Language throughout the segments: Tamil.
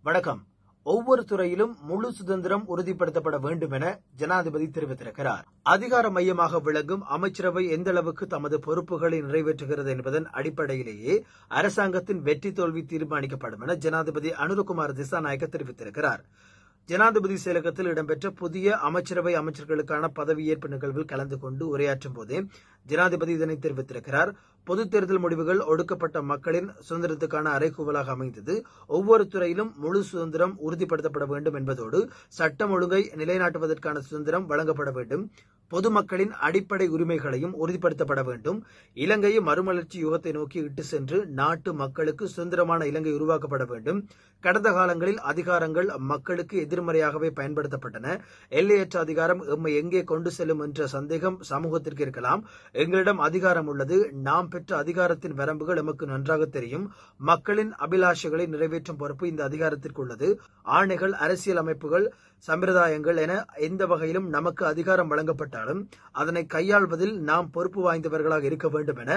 வணக்கம். ஒவ்வொரு துறையிலும் முழு சுதந்திரம் உறுதிப்படுத்தப்பட வேண்டும் என ஜனாதிபதி தெரிவித்திருக்கிறார். அதிகார மையமாக விளங்கும் அமைச்சரவை எந்த அளவுக்கு தமது பொறுப்புகளை நிறைவேற்றுகிறது என்பதன் அடிப்படையிலேயே அரசாங்கத்தின் வெற்றி தோல்வி தீர்மானிக்கப்படும் என ஜனாதிபதி அனுரகுமார் திசாநாயக்க தெரிவித்திருக்கிறார். ஜனாதிபதி செயலகத்தில் இடம்பெற்ற புதிய அமைச்சரவை அமைச்சர்களுக்கான பதவியேற்பு நிகழ்வில் கலந்து கொண்டு உரையாற்றும் போதே ஜனாதிபதி இதனை தெரிவித்திருக்கிறார். பொதுத் தேர்தல் முடிவுகள் ஒடுக்கப்பட்ட மக்களின் சுதந்திரத்துக்கான அறைகூவலாக அமைந்தது. ஒவ்வொரு துறையிலும் முழு சுதந்திரம் உறுதிப்படுத்தப்பட வேண்டும் என்பதோடு சட்டம் ஒழுங்கை நிலைநாட்டுவதற்கான சுதந்திரம் வழங்கப்பட வேண்டும். பொதுமக்களின் அடிப்படை உரிமைகளையும் உறுதிப்படுத்தப்பட வேண்டும். இலங்கையை மறுமலர்ச்சி யுகத்தை நோக்கி இட்டு சென்று நாட்டு மக்களுக்கு சுதந்திரமான இலங்கை உருவாக்கப்பட வேண்டும். கடந்த காலங்களில் அதிகாரங்கள் மக்களுக்கு எதிர்மறையாகவே பயன்படுத்தப்பட்டன. எல்லையற்ற அதிகாரம் எம்மை எங்கே கொண்டு செல்லும் என்ற சந்தேகம் சமூகத்திற்கு இருக்கலாம். எங்களிடம் அதிகாரம் உள்ளது. நாம் பெற்ற அதிகாரத்தின் வரம்புகள் எமக்கு நன்றாக தெரியும். மக்களின் அபிலாஷைகளை நிறைவேற்றும் பொறுப்பு இந்த அதிகாரத்திற்கு உள்ளது. ஆணைகள், அரசியல் அமைப்புகள், சம்பிரதாயங்கள் என எந்த வகையிலும் நமக்கு அதிகாரம் வழங்கப்பட்டாலும் அதனை கையாள்வதில் நாம் பொறுப்பு வாய்ந்தவர்களாக இருக்க வேண்டும் என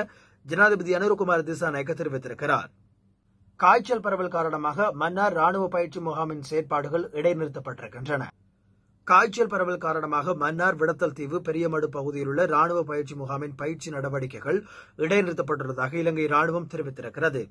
ஜனாதிபதி அனுரகுமார் திசாநாயக்க தெரிவித்திருக்கிறார். காய்ச்சல் பரவல் காரணமாக மன்னார் ராணுவ பயிற்சி முகாமின் செயற்பாடுகள் இடைநிறுத்தப்பட்டிருக்கின்றன. காய்ச்சல் பரவல் காரணமாக மன்னார் விடத்தல் தீவு பெரியமடு பகுதியில் உள்ள ராணுவ பயிற்சி முகாமின் பயிற்சி நடவடிக்கைகள் இடைநிறுத்தப்பட்டுள்ளதாக இலங்கை ராணுவம் தெரிவித்திருக்கிறது.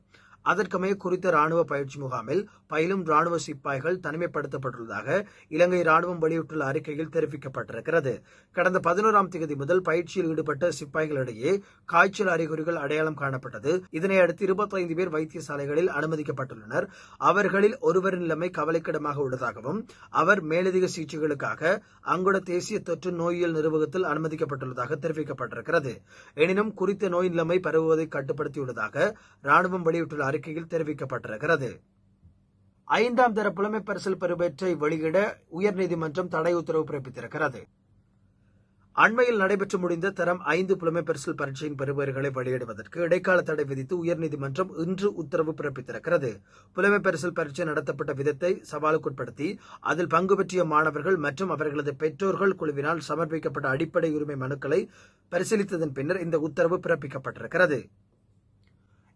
அதற்கமே குறித்த ராணுவ பயிற்சி முகாமில் பயிலும் ராணுவ சிப்பாய்கள் தனிமைப்படுத்தப்பட்டுள்ளதாக இலங்கை ராணுவம் வெளியிட்டுள்ள அறிக்கையில் தெரிவிக்கப்பட்டிருக்கிறது. கடந்த 11ஆம் தேதி முதல் பயிற்சியில் ஈடுபட்ட சிப்பாய்களிடையே காய்ச்சல் அறிகுறிகள் அடையாளம் காணப்பட்டது. இதனையடுத்து 25 பேர் வைத்தியசாலைகளில் அனுமதிக்கப்பட்டுள்ளனர். அவர்களில் ஒருவரின் நிலைமை கவலைக்கிடமாக உள்ளதாகவும் அவர் மேலதிக சிகிச்சைகளுக்காக அங்குட தேசிய தொற்று நோயியல் நிர்வாகத்தில் அனுமதிக்கப்பட்டுள்ளதாக தெரிவிக்கப்பட்டிருக்கிறது. எனினும் குறித்த நோய் நிலைமை பரவுவதை கட்டுப்படுத்தியுள்ளதாக ராணுவம் வெளியிட்டுள்ள அறிக்கையில் தெரிவிக்கப்பட்டிருக்கிறது. 5ஆம் தர புலமை பரிசில் பெறுபேற்றை வெளியிட உயர்நீதிமன்றம் தடை உத்தரவு பிறப்பித்திருக்கிறது. அண்மையில் நடைபெற்று முடிந்த தரம் 5 புலமை பரிசில் பரீட்சையின் பெறுபேறுகளை வெளியிடுவதற்கு இடைக்கால தடை விதித்து உயர்நீதிமன்றம் இன்று உத்தரவு பிறப்பித்திருக்கிறது. புலமை பரிசில் பரீட்சை நடத்தப்பட்ட விதத்தை சவாலுக்குட்படுத்தி அதில் பங்கு பெற்றிய மாணவர்கள் மற்றும் அவர்களது பெற்றோர்கள் குழுவினால் சமர்ப்பிக்கப்பட்ட அடிப்படை உரிமை மனுக்களை பரிசீலித்ததன் பின்னர் இந்த உத்தரவு பிறப்பிக்கப்பட்டிருக்கிறது.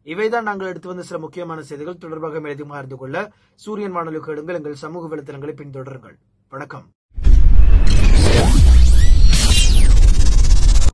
இவைதான் நாங்கள் எடுத்து வந்த சில முக்கியமான செய்திகள். தொடர்பாக மேலும் அறிந்து கொள்ள சூரியன் வானொலி கேளுங்கள். எங்கள் சமூக வலைதளங்களை பின்தொடருங்கள். வணக்கம்.